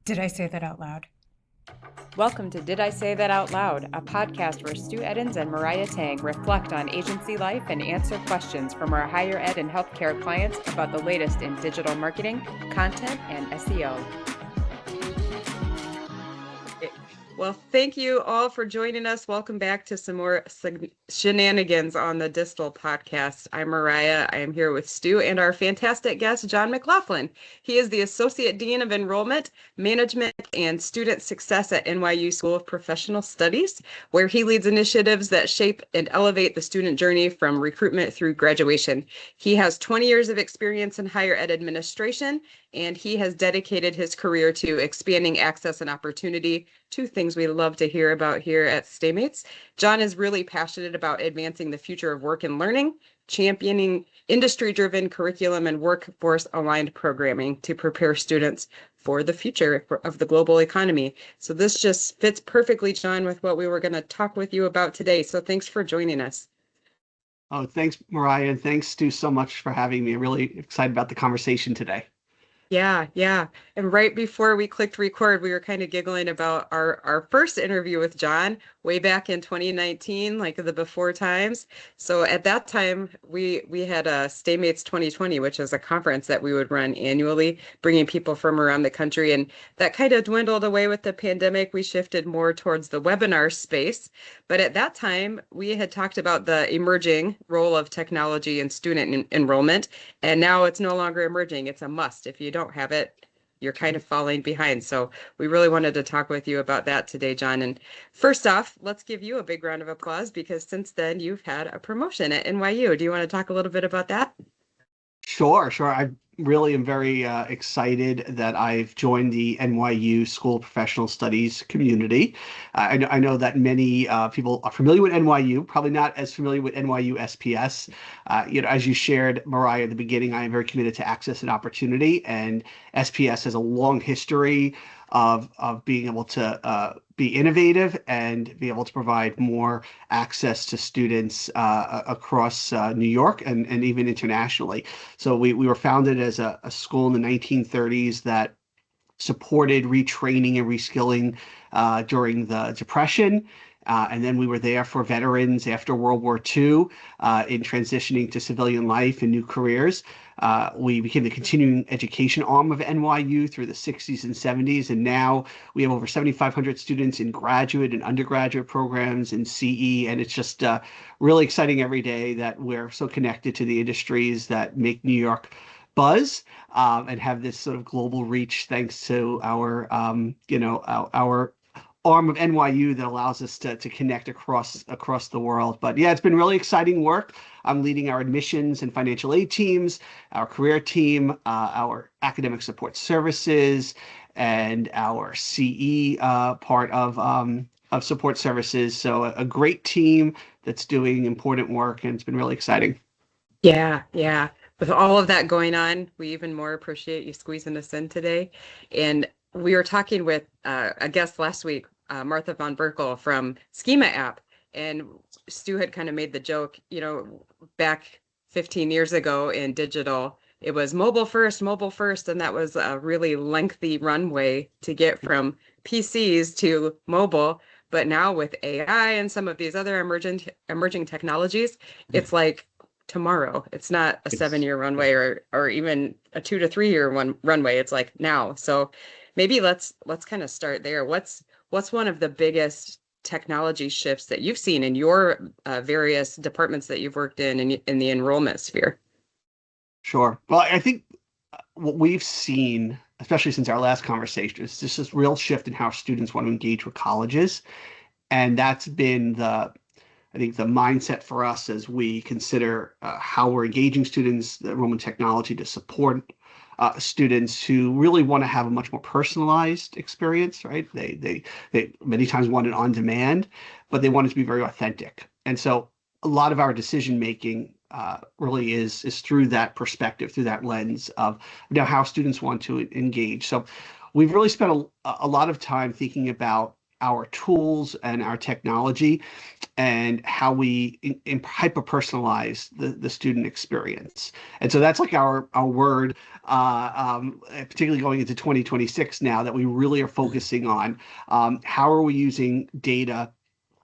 Did I say that out loud? Welcome to Did I Say That Out Loud, a podcast where Stu Eddins and Mariah Tang reflect on agency life and answer questions from our higher ed and healthcare clients about the latest in digital marketing, content, and SEO. Well, thank you all for joining us. Welcome back to some more shenanigans on the Distal podcast. I'm Mariah. I am here with Stu and our fantastic guest, John McLoughlin. He is the Associate Dean of Enrollment, Management, and Student Success at NYU School of Professional Studies, where he leads initiatives that shape and elevate the student journey from recruitment through graduation. He has 20 years of experience in higher ed administration, and he has dedicated his career to expanding access and opportunity, two things we love to hear about here at StayMates. John is really passionate about advancing the future of work and learning, championing industry-driven curriculum and workforce-aligned programming to prepare students for the future of the global economy. So this just fits perfectly, John, with what we were going to talk with you about today. So thanks for joining us. Oh, thanks, Mariah, and thanks, Stu, so much for having me. I'm really excited about the conversation today. Yeah. And right before we clicked record, we were kind of giggling about our first interview with John way back in 2019, like the before times. So at that time, we had a StayMates 2020, which is a conference that we would run annually, bringing people from around the country. And that kind of dwindled away with the pandemic. We shifted more towards the webinar space. But at that time, we had talked about the emerging role of technology in student enrollment. And now it's no longer emerging. It's a must. If you don't have it, you're kind of falling behind. So we really wanted to talk with you about that today, John. And first off, let's give you a big round of applause because since then you've had a promotion at NYU. Do you want to talk a little bit about that? Sure. I really am very excited that I've joined the NYU School of Professional Studies community. I know that many people are familiar with NYU, probably not as familiar with NYU SPS. As you shared, Mariah, at the beginning, I am very committed to access and opportunity, and SPS has a long history of being able to be innovative and be able to provide more access to students across New York and even internationally. So we were founded as a school in the 1930s that supported retraining and reskilling during the Depression. And then we were there for veterans after World War II in transitioning to civilian life and new careers. We became the continuing education arm of NYU through the 60s and 70s. And now we have over 7,500 students in graduate and undergraduate programs in CE. And it's just really exciting every day that we're so connected to the industries that make New York buzz and have this sort of global reach thanks to our arm of NYU that allows us to connect across the world. But yeah, it's been really exciting work. I'm leading our admissions and financial aid teams, our career team, our academic support services, and our CE part of support services. So a great team that's doing important work, and it's been really exciting. Yeah. With all of that going on, we even more appreciate you squeezing us in today. And we were talking with a guest last week, Martha von Berkel from Schema app, and Stu had kind of made the joke, back 15 years ago in digital, it was mobile first, and that was a really lengthy runway to get from PCs to mobile. But now with AI and some of these other emerging technologies, it's like tomorrow. It's not a 7-year runway or even a 2 to 3 year runway. It's like now. So maybe let's kind of start there. What's one of the biggest technology shifts that you've seen in your various departments that you've worked in the enrollment sphere? Sure. Well, I think what we've seen, especially since our last conversation, is just this real shift in how students want to engage with colleges. And that's been the mindset for us as we consider how we're engaging students, the enrollment technology to support students who really want to have a much more personalized experience, right? They many times want it on demand, but they want it to be very authentic. And so a lot of our decision making really is through that perspective, through that lens of how students want to engage. So we've really spent a lot of time thinking about our tools and our technology and how we hyper personalize the student experience. And so that's like our word, particularly going into 2026 now, that we really are focusing on how are we using data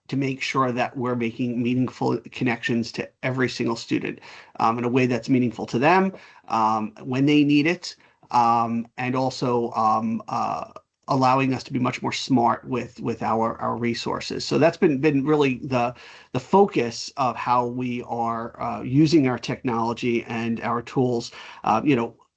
to make sure that we're making meaningful connections to every single student in a way that's meaningful to them when they need it, and also allowing us to be much more smart with our resources. So that's been really the focus of how we are using our technology and our tools.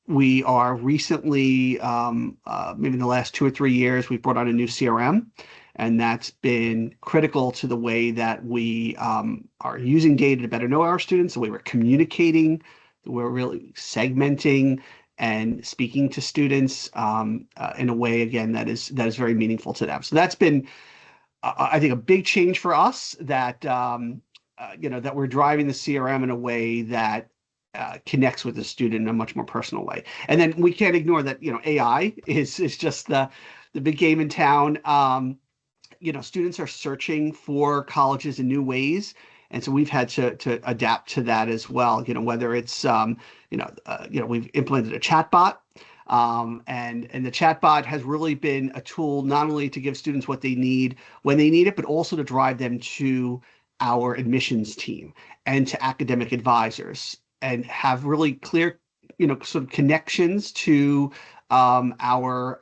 We are recently, maybe in the last 2 or 3 years, we've brought on a new CRM. And that's been critical to the way that we are using data to better know our students, the way we're communicating, we're really segmenting and speaking to students in a way, again, that is very meaningful to them. So that's been, I think, a big change for us, that that we're driving the CRM in a way that connects with the student in a much more personal way. And then we can't ignore that AI is just the big game in town. Students are searching for colleges in new ways. And so we've had to adapt to that as well. Whether it's, we've implemented a chatbot, and the chatbot has really been a tool not only to give students what they need when they need it, but also to drive them to our admissions team and to academic advisors and have really clear, sort of connections to our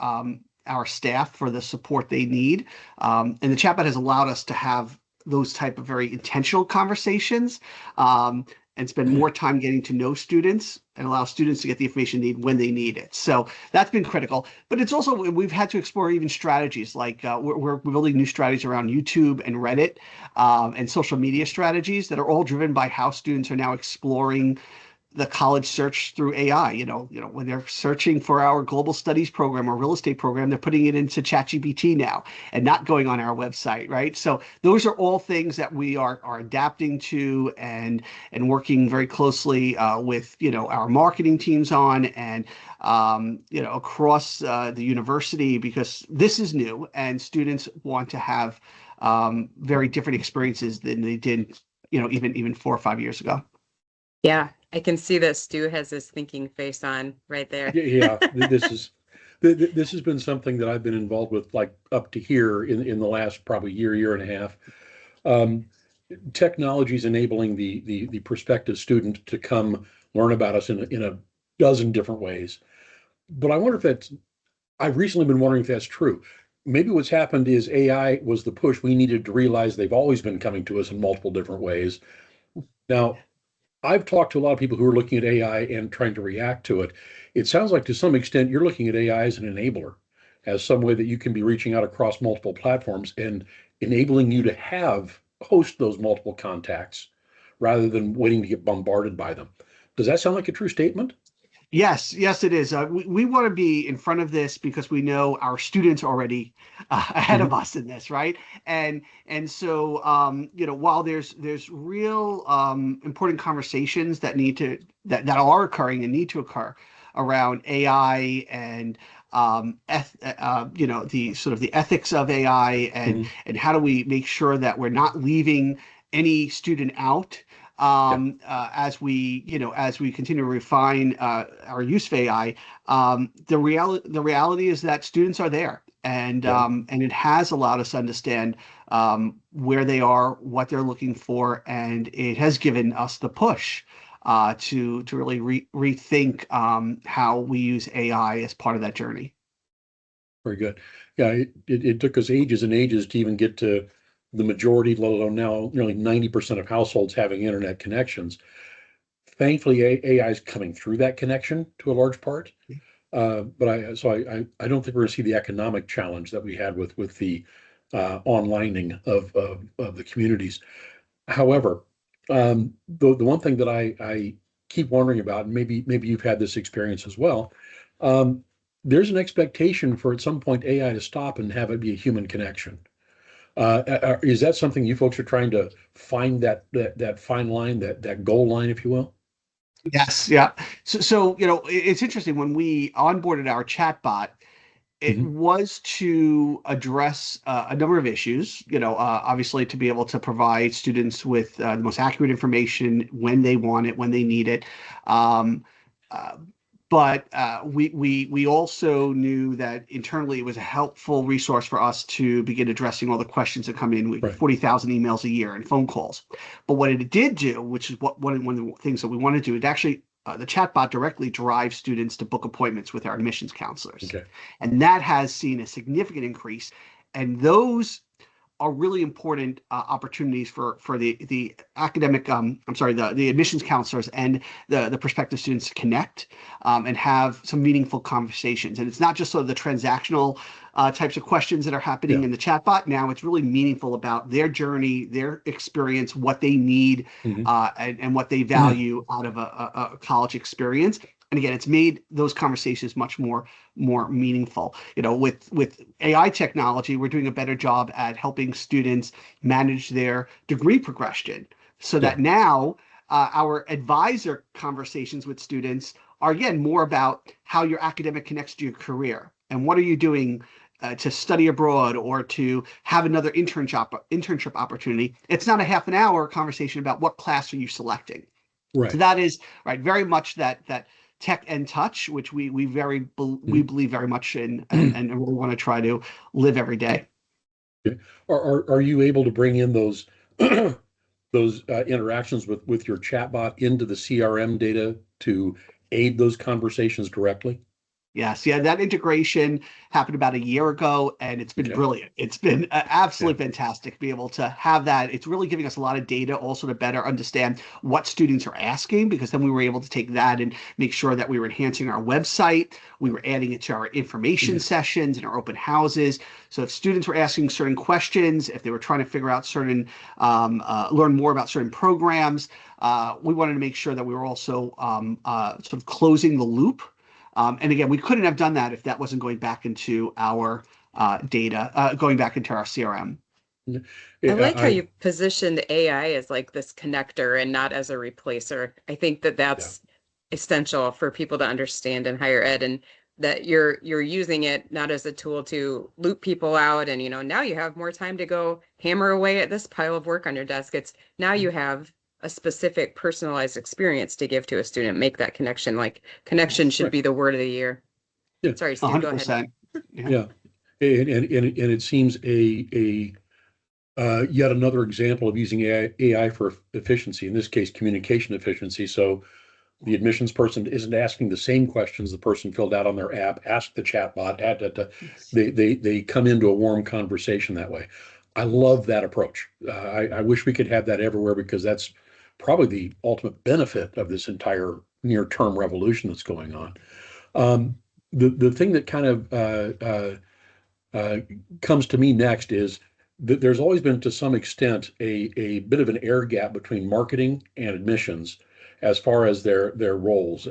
staff for the support they need. And the chatbot has allowed us to have those type of very intentional conversations and spend more time getting to know students and allow students to get the information they need when they need it. So that's been critical. But it's also, we've had to explore even strategies like we're building new strategies around YouTube and Reddit and social media strategies that are all driven by how students are now exploring the college search through AI. When they're searching for our global studies program or real estate program, they're putting it into ChatGPT now and not going on our website, right? So those are all things that we are adapting to and working very closely with our marketing teams on and across the university, because this is new and students want to have very different experiences than they did even 4 or 5 years ago. Yeah, I can see that Stu has his thinking face on right there. Yeah, this has been something that I've been involved with like up to here in the last probably year and a half. Technology is enabling the prospective student to come learn about us in a dozen different ways. But I've recently been wondering if that's true. Maybe what's happened is AI was the push we needed to realize they've always been coming to us in multiple different ways. Now, I've talked to a lot of people who are looking at AI and trying to react to it. It sounds like to some extent you're looking at AI as an enabler, as some way that you can be reaching out across multiple platforms and enabling you to host those multiple contacts rather than waiting to get bombarded by them. Does that sound like a true statement? Yes, it is. We want to be in front of this because we know our students are already ahead of us in this, right? And so while there's real important conversations that are occurring and need to occur around AI and the sort of the ethics of AI and how do we make sure that we're not leaving any student out. As we continue to refine our use of AI, the reality is that students are there, and it has allowed us to understand where they are, what they're looking for, and it has given us the push to really rethink how we use AI as part of that journey. Very good. Yeah, it took us ages and ages to even get to the majority, let alone now nearly 90% of households having internet connections. Thankfully, AI is coming through that connection to a large part. But I don't think we're going to see the economic challenge that we had with the onlining of the communities. However, the one thing that I keep wondering about, and maybe you've had this experience as well, there's an expectation for at some point AI to stop and have it be a human connection. Is that something you folks are trying to find that fine line, that goal line, if you will? Yes, yeah. So it's interesting when we onboarded our chatbot. It was to address a number of issues, obviously to be able to provide students with the most accurate information when they want it, when they need it. Um, uh, but we also knew that internally it was a helpful resource for us to begin addressing all the questions that come in. We get Right. 40,000 emails a year and phone calls. But what it did do, which is one of the things that we want to do, it actually the chatbot directly drives students to book appointments with our admissions counselors. Okay. And that has seen a significant increase. And those are really important opportunities for the academic the admissions counselors and the prospective students to connect and have some meaningful conversations. And it's not just sort of the transactional types of questions that are happening in the chatbot. Now it's really meaningful about their journey, their experience, what they need, and what they value out of a college experience. And again, it's made those conversations much more meaningful. With AI technology, we're doing a better job at helping students manage their degree progression, so that now our advisor conversations with students are again more about how your academic connects to your career and what are you doing to study abroad or to have another internship opportunity. It's not a half an hour conversation about what class are you selecting. Right. So that is right, very much that tech and touch, which we believe very much in, and really want to try to live every day. Okay. Are you able to bring in those those interactions with your chatbot into the CRM data to aid those conversations directly? Yes, yeah, that integration happened about a year ago, and it's been brilliant. It's been absolutely fantastic to be able to have that. It's really giving us a lot of data also to better understand what students are asking, because then we were able to take that and make sure that we were enhancing our website. We were adding it to our information sessions and our open houses. So if students were asking certain questions, if they were trying to figure out certain, learn more about certain programs, we wanted to make sure that we were also sort of closing the loop. And again, we couldn't have done that if that wasn't going back into our data, going back into our CRM. I like how you positioned AI as like this connector and not as a replacer. I think that that's essential for people to understand in higher ed, and that you're using it not as a tool to loop people out and now you have more time to go hammer away at this pile of work on your desk. It's now you have a specific personalized experience to give to a student. Make that connection. Like connection should be the word of the year. Yeah. Sorry, Stu, go ahead. Yeah. And it seems a yet another example of using AI for efficiency, in this case, communication efficiency. So the admissions person isn't asking the same questions the person filled out on their app, ask the chatbot, they come into a warm conversation that way. I love that approach. I wish we could have that everywhere, because that's probably the ultimate benefit of this entire near-term revolution that's going on. The thing that kind of comes to me next is that there's always been, to some extent, a bit of an air gap between marketing and admissions as far as their roles.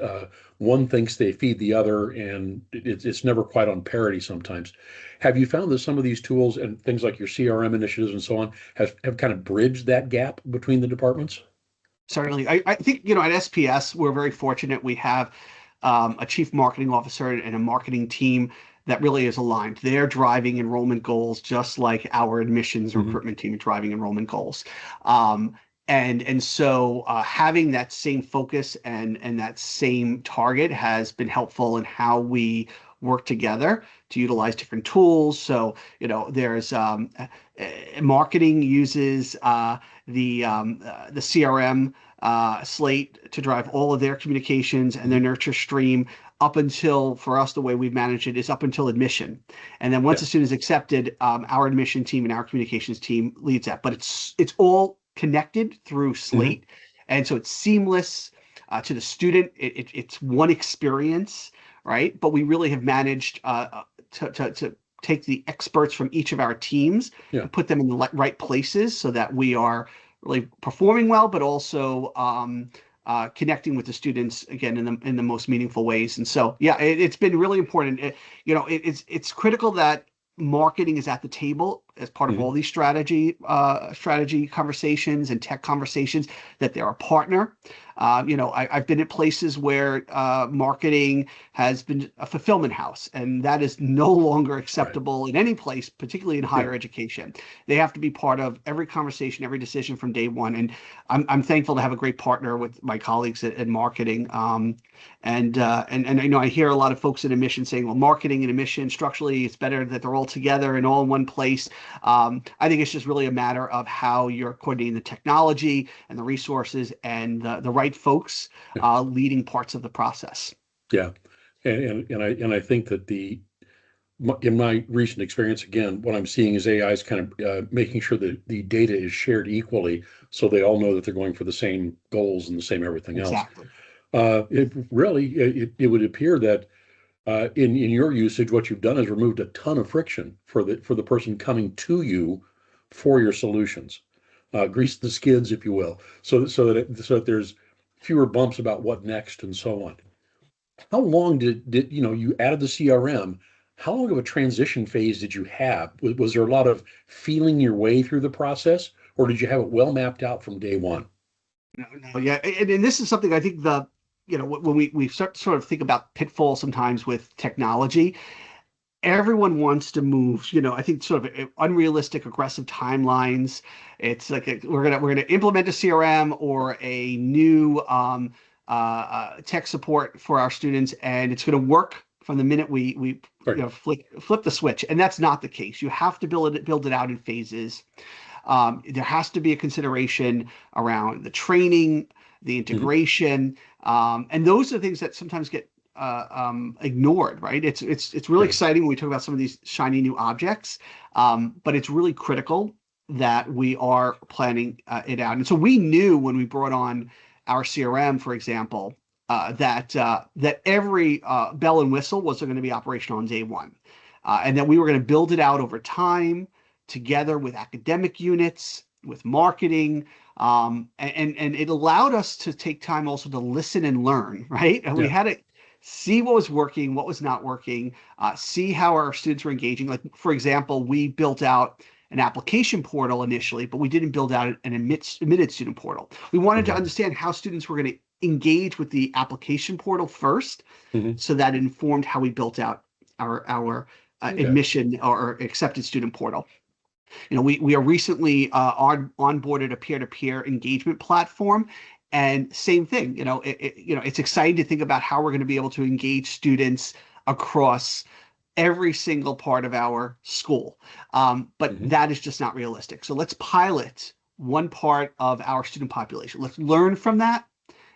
One thinks they feed the other, and it's never quite on parity sometimes. Have you found that some of these tools and things like your CRM initiatives and so on have kind of bridged that gap between the departments? Certainly. I think, at SPS, we're very fortunate. We have a chief marketing officer and a marketing team that really is aligned. They're driving enrollment goals just like our admissions recruitment team is driving enrollment goals. And so having that same focus and that same target has been helpful in how we work together to utilize different tools. So, there's marketing uses the CRM slate to drive all of their communications and their nurture stream up until, for us, the way we've managed it is up until admission. And then once a student is accepted, our admission team and our communications team leads that. But it's all connected through Slate. And so it's seamless to the student. It's one experience, right? But we really have managed to take the experts from each of our teams and put them in the right places so that we are really performing well, but also connecting with the students again in the most meaningful ways. And so, it's been really important. It's critical that marketing is at the table as part of all these strategy conversations and tech conversations, that they're a partner. I've been at places where marketing has been a fulfillment house, and that is no longer acceptable in any place, particularly in higher education. They have to be part of every conversation, every decision from day one. And I'm thankful to have a great partner with my colleagues at marketing. And I hear a lot of folks in admissions saying, well, marketing and admission structurally, it's better that they're all together and all in one place. I think it's just really a matter of how you're coordinating the technology and the resources and the right folks leading parts of the process. Yeah. And I think that in my recent experience, again, what I'm seeing is AI is kind of making sure that the data is shared equally, so they all know that they're going for the same goals and the same everything else. Exactly. It would appear that in your usage, what you've done is removed a ton of friction for the person coming to you for your solutions, grease the skids, if you will, so that there's fewer bumps about what next and so on. How long did you added the CRM? How long of a transition phase did you have? Was there a lot of feeling your way through the process, or did you have it well mapped out from day one? No, yeah, and this is something I think when we start to sort of think about pitfalls sometimes with technology, everyone wants to move, I think sort of unrealistic, aggressive timelines. It's like we're gonna implement a CRM or a new tech support for our students, and it's going to work from the minute we flip the switch. And that's not the case. You have to build it out in phases. There has to be a consideration around the training, the integration, and those are things that sometimes get ignored, right? It's really exciting when we talk about some of these shiny new objects, but it's really critical that we are planning it out. And so we knew when we brought on our CRM, for example, that every bell and whistle was going to be operational on day one, and that we were going to build it out over time together with academic units, with marketing, and it allowed us to take time also to listen and learn, right? And we had to see what was working, what was not working, see how our students were engaging. Like, for example, we built out an application portal initially, but we didn't build out an admitted student portal. We wanted to understand how students were going to engage with the application portal first, so that informed how we built out our admission or accepted student portal. We are recently onboarded a peer-to-peer engagement platform, and same thing. It's exciting to think about how we're going to be able to engage students across every single part of our school, but that is just not realistic. So let's pilot one part of our student population. Let's learn from that,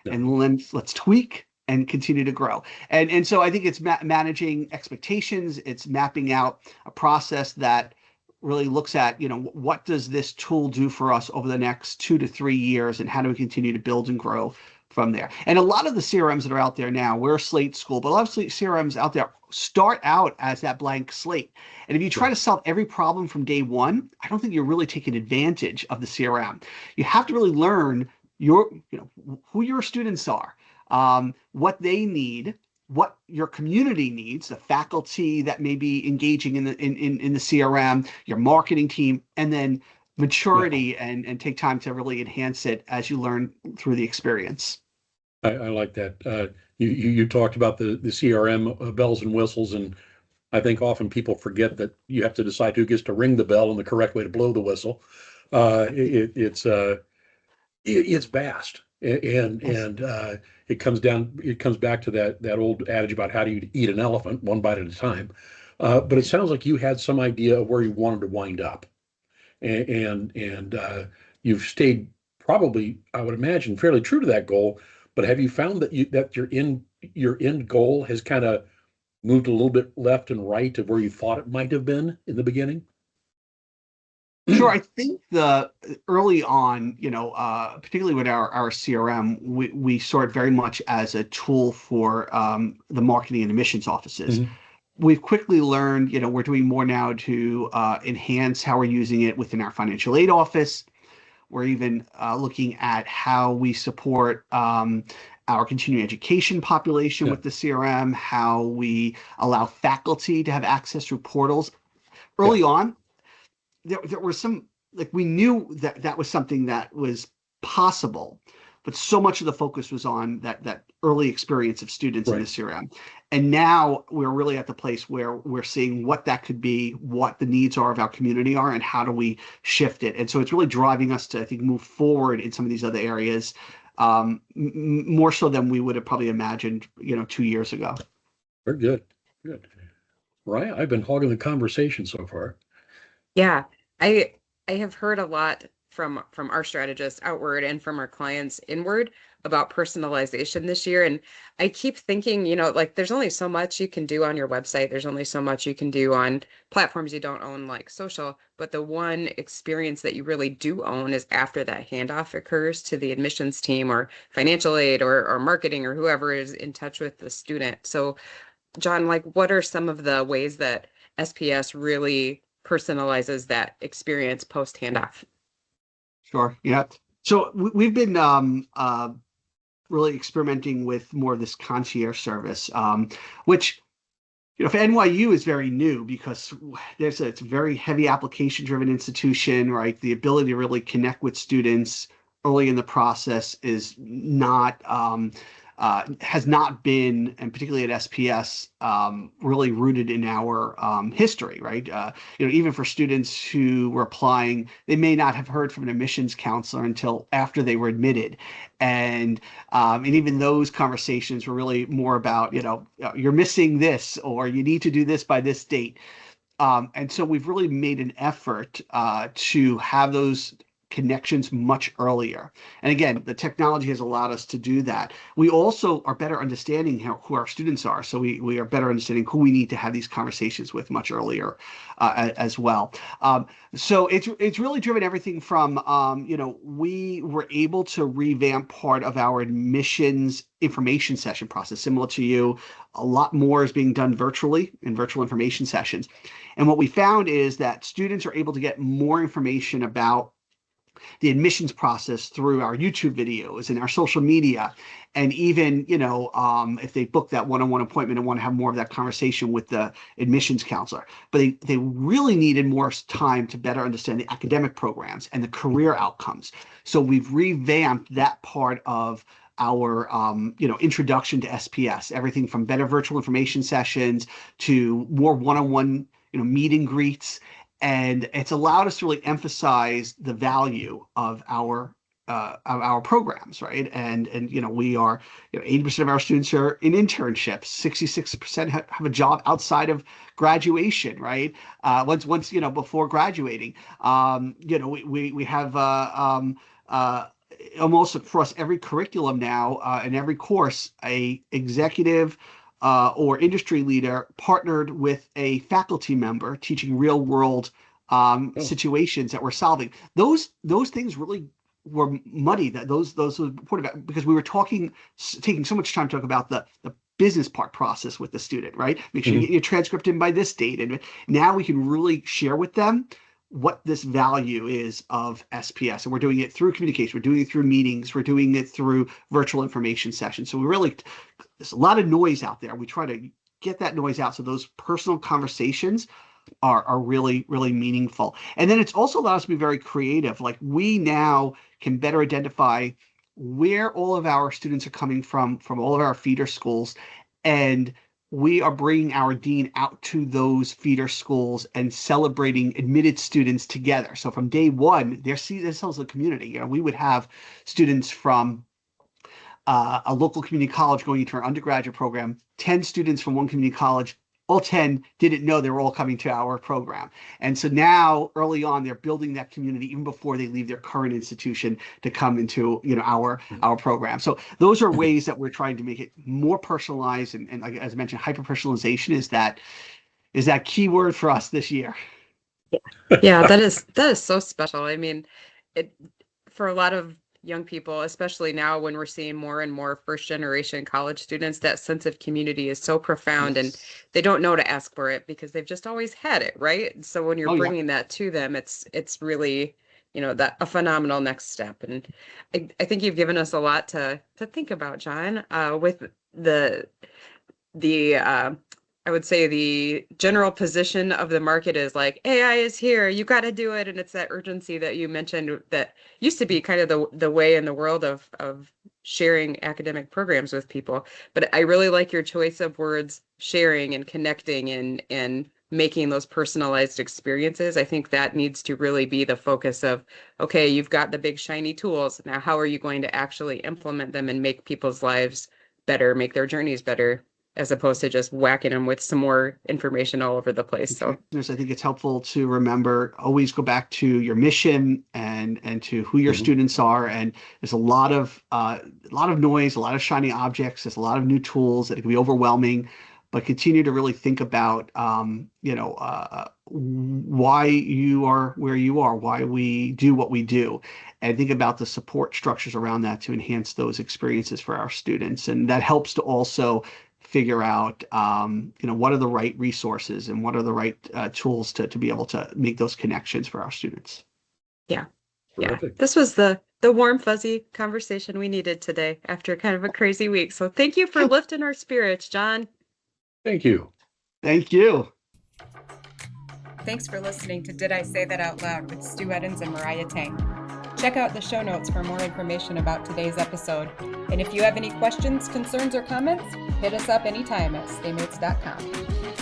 and let's tweak and continue to grow. And so I think it's managing expectations. It's mapping out a process that really looks at, what does this tool do for us over the next 2 to 3 years, and how do we continue to build and grow from there. And a lot of the CRMs that are out there now, we're a slate school, but a lot of CRMs out there start out as that blank slate. And if you try to solve every problem from day one, I don't think you're really taking advantage of the CRM. You have to really learn who your students are, what they need, what your community needs, the faculty that may be engaging in the CRM, your marketing team, and then maturity and take time to really enhance it as you learn through the experience. I like that. You talked about the CRM bells and whistles, and I think often people forget that you have to decide who gets to ring the bell and the correct way to blow the whistle. It's vast, and it comes back to that old adage about how do you eat an elephant, one bite at a time. But it sounds like you had some idea of where you wanted to wind up, and you've stayed probably, I would imagine, fairly true to that goal. But have you found that your end goal has kind of moved a little bit left and right of where you thought it might have been in the beginning? Sure. I think early on, particularly with our CRM, we saw it very much as a tool for the marketing and admissions offices. We've quickly learned, we're doing more now to enhance how we're using it within our financial aid office. We're even looking at how we support our continuing education population with the CRM, how we allow faculty to have access through portals. Early on, there were some, like, we knew that that was something that was possible, but so much of the focus was on that early experience of students in Right. this area. And now we're really at the place where we're seeing what that could be, what the needs are of our community are, and how do we shift it. And so it's really driving us to, I think, move forward in some of these other areas, more so than we would have probably imagined, 2 years ago. Very good. Good. Right. I've been hogging the conversation so far. Yeah, I I have heard a lot from our strategists outward and from our clients inward about personalization this year. And I keep thinking, like there's only so much you can do on your website. There's only so much you can do on platforms you don't own, like social. But the one experience that you really do own is after that handoff occurs to the admissions team or financial aid or marketing or whoever is in touch with the student. So John, like, what are some of the ways that SPS really personalizes that experience post handoff? Sure. Yeah. So we've been really experimenting with more of this concierge service, which, for NYU is very new because it's a very heavy application driven institution, right? The ability to really connect with students early in the process is not has not been, and particularly at SPS, really rooted in our history, right? Even for students who were applying, they may not have heard from an admissions counselor until after they were admitted, and even those conversations were really more about, you're missing this, or you need to do this by this date. And so we've really made an effort to have those connections much earlier. And again, the technology has allowed us to do that. We also are better understanding who our students are. So we are better understanding who we need to have these conversations with much earlier as well. So it's really driven everything from, we were able to revamp part of our admissions information session process. Similar to you, a lot more is being done virtually in virtual information sessions. And what we found is that students are able to get more information about the admissions process through our YouTube videos and our social media. And even, if they book that one-on-one appointment and want to have more of that conversation with the admissions counselor. But they really needed more time to better understand the academic programs and the career outcomes. So we've revamped that part of our introduction to SPS, everything from better virtual information sessions to more one-on-one meet and greets. And it's allowed us to really emphasize the value of our programs, right? And we are, 80% of our students are in internships, 66% have a job outside of graduation, right? Once before graduating, we have almost across every curriculum now, and every course, a executive or industry leader partnered with a faculty member teaching real world situations that we're solving. Those things really were muddy. That those were important about, because we were taking so much time to talk about the business part process with the student, right? Make sure you get your transcript in by this date. And now we can really share with them what this value is of SPS. And we're doing it through communication. We're doing it through meetings. We're doing it through virtual information sessions. So there's a lot of noise out there. We try to get that noise out so those personal conversations are really, really meaningful. And then it's also allowed us to be very creative. Like, we now can better identify where all of our students are coming from all of our feeder schools. And we are bringing our dean out to those feeder schools and celebrating admitted students together. So from day one, they're seeing themselves as a community. We would have students from a local community college going into our undergraduate program, 10 students from one community college. All 10 didn't know they were all coming to our program. And so now, early on, they're building that community even before they leave their current institution to come into, our program. So those are ways that we're trying to make it more personalized. And like, as I mentioned, hyper-personalization is that key word for us this year. Yeah, that is so special. I mean, it for a lot of young people, especially now when we're seeing more and more first generation college students, that sense of community is so profound, and they don't know to ask for it because they've just always had it, right? So when you're bringing that to them, it's really, that a phenomenal next step. And I think you've given us a lot to think about, John, with the I I would say the general position of the market is like, AI is here, you got to do it. And it's that urgency that you mentioned that used to be kind of the way in the world of sharing academic programs with people. But I really like your choice of words, sharing and connecting and making those personalized experiences. I think that needs to really be the focus of, okay, you've got the big shiny tools. Now, how are you going to actually implement them and make people's lives better, make their journeys better, as opposed to just whacking them with some more information all over the place. So I think it's helpful to remember, always go back to your mission and to who your students are. And there's a lot of noise, a lot of shiny objects. There's a lot of new tools that it can be overwhelming, but continue to really think about, why you are where you are, why we do what we do, and think about the support structures around that to enhance those experiences for our students. And that helps to also figure out, what are the right resources and what are the right tools to be able to make those connections for our students. Yeah. Terrific. This was the warm, fuzzy conversation we needed today after kind of a crazy week. So thank you for lifting our spirits, John. Thank you. Thank you. Thanks for listening to Did I Say That Out Loud with Stu Eddins and Mariah Tang. Check out the show notes for more information about today's episode. And if you have any questions, concerns, or comments, hit us up anytime at staymates.com.